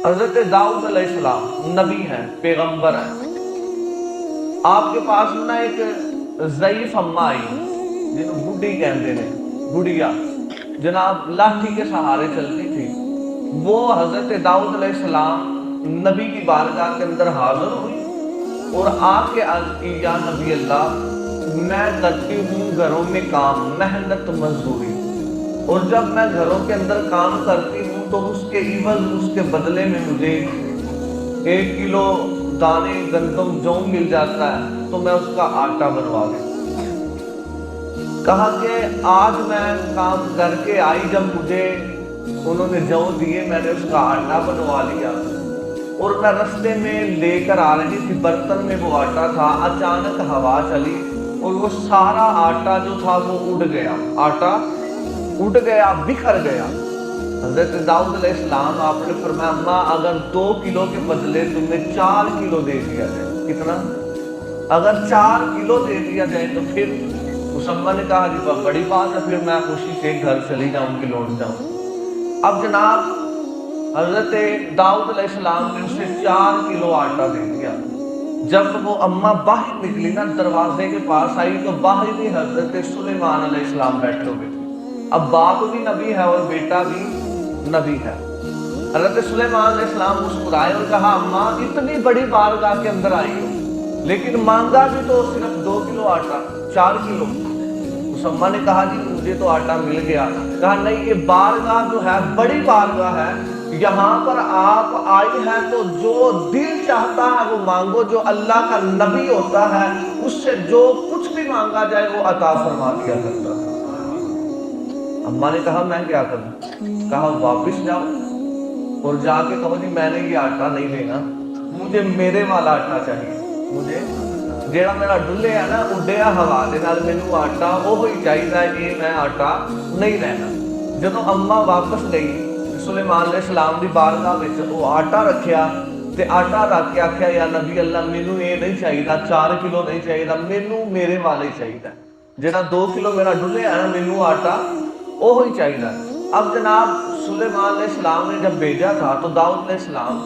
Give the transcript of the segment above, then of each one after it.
حضرت داؤد علیہ السلام نبی ہیں، پیغمبر ہیں. آپ کے پاس نہ ایک ضعیف اماں آئی جنہوں بڈھی کہتے ہیں، بڑھیا جناب لاٹھی کے سہارے چلتی تھی. وہ حضرت داؤد علیہ السلام نبی کی بارگاہ کے اندر حاضر ہوئی اور آ کے عرض کی، یا نبی اللہ، میں کرتی ہوں گھروں میں کام، محنت مزدوری، اور جب میں گھروں کے اندر کام کرتی ہوں تو اس کے عوض، اس کے بدلے میں مجھے 1 کلو دانے گندم جو مل جاتا ہے تو میں اس کا آٹا بنوا دیتا. کہا کہ آج میں کام کر کے آئی، جب مجھے انہوں نے جو دیے میں نے اس کا آٹا بنوا لیا، اور میں رستے میں لے کر آ رہی تھی، برتن میں وہ آٹا تھا، اچانک ہوا چلی اور وہ سارا آٹا جو تھا وہ اڑ گیا، آٹا اڑ گیا، بکھر گیا. حضرت داؤد علیہ السلام آپ نے فرمایا، اماں اگر 2 کلو کے بدلے تمہیں 4 کلو دے دیا جائے، کتنا؟ اگر 4 کلو دے دیا جائے تو پھر اس اماں نے کہا جی بڑی بات ہے، پھر میں خوشی سے گھر چلی جاؤں گی، لوٹ جاؤں. اب جناب حضرت داؤد علیہ السلام نے اسے 4 کلو آٹا دے دیا. جب وہ اماں باہر نکلی نا، دروازے کے پاس آئی تو باہر بھی حضرت سلیمان علیہ السلام بیٹھے ہوئے تھے. اب باپ بھی نبی ہے اور بیٹا بھی نبی ہے. حضرت سلیمان علیہ السلام مسکرائے اور کہا، اماں اتنی بڑی بارگاہ کے اندر آئی ہو لیکن مانگا بھی تو صرف 2 کلو آٹا، 4 کلو. اس اماں نے کہا جی مجھے تو آٹا مل گیا. کہا نہیں، یہ بارگاہ جو ہے بڑی بارگاہ ہے، یہاں پر آپ آئی ہیں تو جو دل چاہتا ہے وہ مانگو. جو اللہ کا نبی ہوتا ہے اس سے جو کچھ بھی مانگا جائے وہ عطا فرما دیا کرتا ہے. اماں نے کہا میں کیا کروں؟ کہا واپس جاؤ اور جا کے کہو جی میں نے یہ آٹا نہیں لینا، مجھے میرے والا آٹا چاہیے. مجھے جیڑا میرا ڈلے ہے نا اڈیا ہوا دے نال، مینوں آٹا وہی چاہیے، یہ میں آٹا نہیں لینا. جدوں اماں واپس گئی سلیمان علیہ السلام دی بارگاہ وچ وہ آٹا رکھیا تے آٹا رکھ کے آکھیا، یا نبی اللہ مینوں یہ نہیں چاہیے، 4 کلو نہیں چاہیے، مینوں میرے والے چاہیے، جیڑا 2 کلو میرا ڈلے ہے نا مینوں آٹا وہی چاہیے. اب جناب سلیمان علیہ السلام نے جب بھیجا تھا تو داؤد علیہ السلام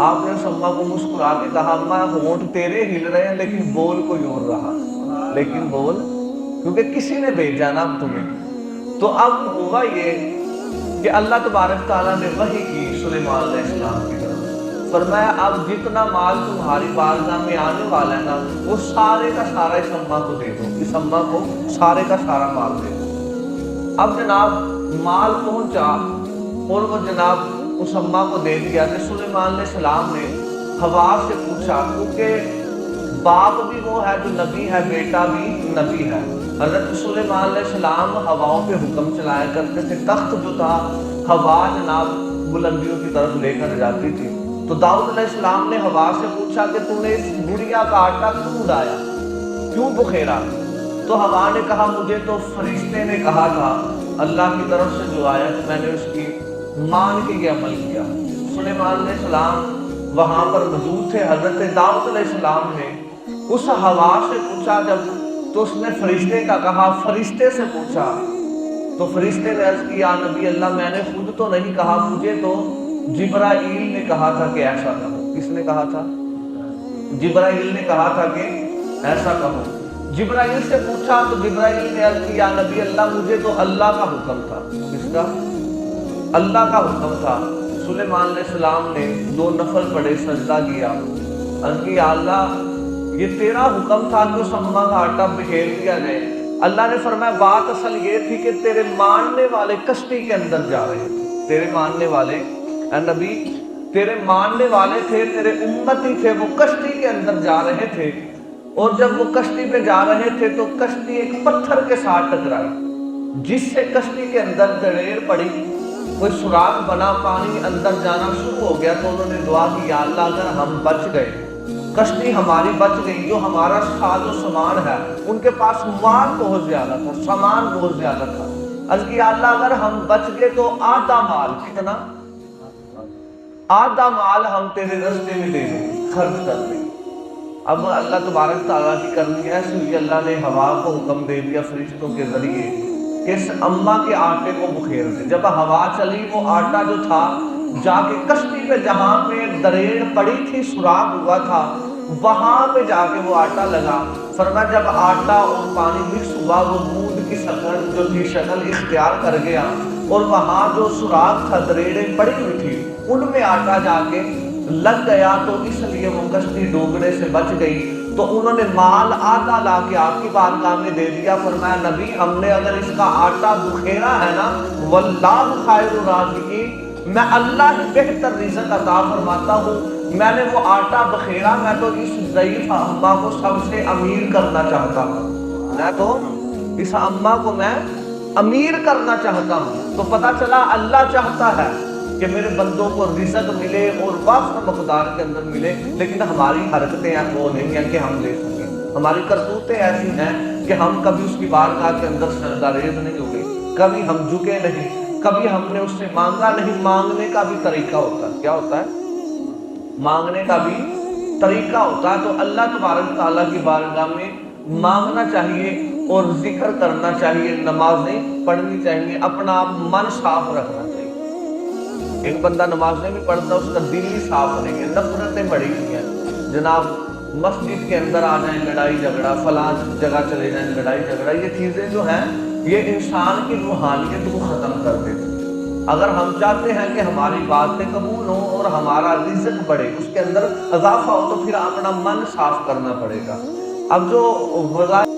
آپ نے اس اماں کو مسکرا کے کہا، اماں ہونٹ تیرے ہل رہے ہیں لیکن بول کوئی اور رہا، لیکن بول، کیونکہ کسی نے بھیجا نا تمہیں. تو اب ہوا یہ کہ اللہ تبارک تعالیٰ نے وحی کی سلیمان علیہ السلام کی طرف، فرمایا اب جتنا مال تمہاری بارگاہ میں آنے والا ہے نا وہ سارے کا سارا اس اماں کو دے دو، اس اماں کو سارے کا سارا مال دے دو. اب جناب مال پہنچا اور وہ جناب اس اماں کو دے دیا. کہ سلیمان علیہ السلام نے ہوا سے پوچھا، کیونکہ باپ بھی وہ ہے جو نبی ہے، بیٹا بھی نبی ہے. حضرت سلیمان علیہ السلام ہواؤں پہ حکم چلایا کرتے تھے، تخت جو تھا ہوا جناب بلندیوں کی طرف لے کر جاتی تھی. تو داؤد علیہ السلام نے ہوا سے پوچھا کہ تم نے اس گڑیا کا آٹا کیوں اڑایا، کیوں بخیرا؟ تو ہوا نے کہا مجھے تو فرشتے نے کہا تھا اللہ کی طرف سے جو آیا تو میں نے اس کی مان کے یہ عمل کیا. سلیمان علیہ السلام وہاں پر موجود تھے. حضرت داؤد علیہ السلام نے اس ہوا سے پوچھا جب تو اس نے فرشتے کا کہا، فرشتے سے پوچھا تو فرشتے نے عرض کیا، نبی اللہ میں نے خود تو نہیں کہا، مجھے تو جبرائیل نے کہا تھا کہ ایسا کہو. کس نے کہا تھا؟ جبرائیل نے کہا تھا کہ ایسا کہو. جبرائیل سے پوچھا تو جبرائیل نے عرض کیا، نبی اللہ مجھے تو اللہ کا حکم تھا. کس کا؟ اللہ کا حکم تھا. سلیمان علیہ السلام نے 2 نفل پڑھے، سجدہ کیا، عرض کیا اللہ یہ تیرا حکم تھا کہ اس اماں کا آٹا بکھیر دیا جائے. اللہ نے فرمایا بات اصل یہ تھی کہ تیرے ماننے والے کشتی کے اندر جا رہے تھے، تیرے ماننے والے اے نبی تیرے ماننے والے تھے، تیرے امتی تھے، وہ کشتی کے اندر جا رہے تھے. اور جب وہ کشتی پہ جا رہے تھے تو کشتی ایک پتھر کے ساتھ ٹکرائی، جس سے کشتی کے اندر دریڑ پڑی، کوئی سوراخ بنا، پانی اندر جانا شروع ہو گیا. تو انہوں نے دعا کی، یا اللہ اگر ہم بچ گئے، کشتی ہماری بچ گئی، جو ہمارا ساز و سامان ہے، ان کے پاس مال بہت زیادہ تھا، سامان بہت زیادہ تھا، عرض کیا اللہ اگر ہم بچ گئے تو آدھا مال، کتنا؟ آدھا مال ہم تیرے راستے میں دے دیں، خرچ کر دیں. اب اللہ تبارک تعالیٰ کی کرنی ایسی ہوئی، اللہ نے ہوا کو حکم دے دیا فرشتوں کے ذریعے کہ اس اماں کے آٹے کو بخیر دے. جب ہوا چلی وہ آٹا جو تھا جا کے کشتی پہ جہاں پہ ایک دریڑ پڑی تھی، سوراخ ہوا تھا، وہاں پہ جا کے وہ آٹا لگا۔ فرمایا جب آٹا اور پانی مکس ہوا، وہ دودھ کی شکل جو تھی شکل اختیار کر گیا، اور وہاں جو سوراخ تھا، دریڑیں پڑی ہوئی تھی، ان میں آٹا جا کے لگ گیا، تو اس لیے وہ کشتی ڈوبنے سے بچ گئی۔ تو انہوں نے مال آدھا لا کے آپ کی بارگاہ میں دے دیا۔ فرمایا نبی ہم نے اگر اس کا آٹا بخیرا ہے نا، واللہ خیر الرازقین، میں اللہ ہی بہتر رزق عطا فرماتا ہوں، میں نے وہ آٹا بخیرا، میں تو اس ضعیف اماں کو سب سے امیر کرنا چاہتا ہوں، میں تو اس اماں کو میں امیر کرنا چاہتا ہوں۔ تو پتہ چلا اللہ چاہتا ہے کہ میرے بندوں کو رزق ملے اور وافر مقدار کے اندر ملے، لیکن ہماری حرکتیں وہ نہیں ہیں کہ ہم دے سکیں، ہماری کرتوتیں ایسی ہیں کہ ہم کبھی اس کی بارگاہ کے اندر سجدہ-ریز نہیں ہوئے، کبھی ہم جھکے نہیں، کبھی ہم نے اس سے مانگا نہیں۔ مانگنے کا بھی طریقہ ہوتا ہے، کیا ہوتا ہے؟ مانگنے کا بھی طریقہ ہوتا ہے۔ تو اللہ تبارک تعالیٰ کی بارگاہ میں مانگنا چاہیے اور ذکر کرنا چاہیے، نمازیں پڑھنی چاہیے، اپنا من صاف رکھنا چاہیے۔ ایک بندہ نمازیں بھی پڑھتا ہے، اس کا دل ہی صاف نہیں ہے، نفرتیں بڑی ہوئی ہیں، جناب مسجد کے اندر آ جائیں لڑائی جھگڑا، فلاں جگہ چلے جائیں لڑائی جھگڑا، یہ چیزیں جو ہیں یہ انسان کی روحانیت کو ختم کر دیتی ہیں۔ اگر ہم چاہتے ہیں کہ ہماری باتیں قبول ہوں اور ہمارا رزق بڑھے، اس کے اندر اضافہ ہو، تو پھر اپنا من صاف کرنا پڑے گا۔ اب جو وظائف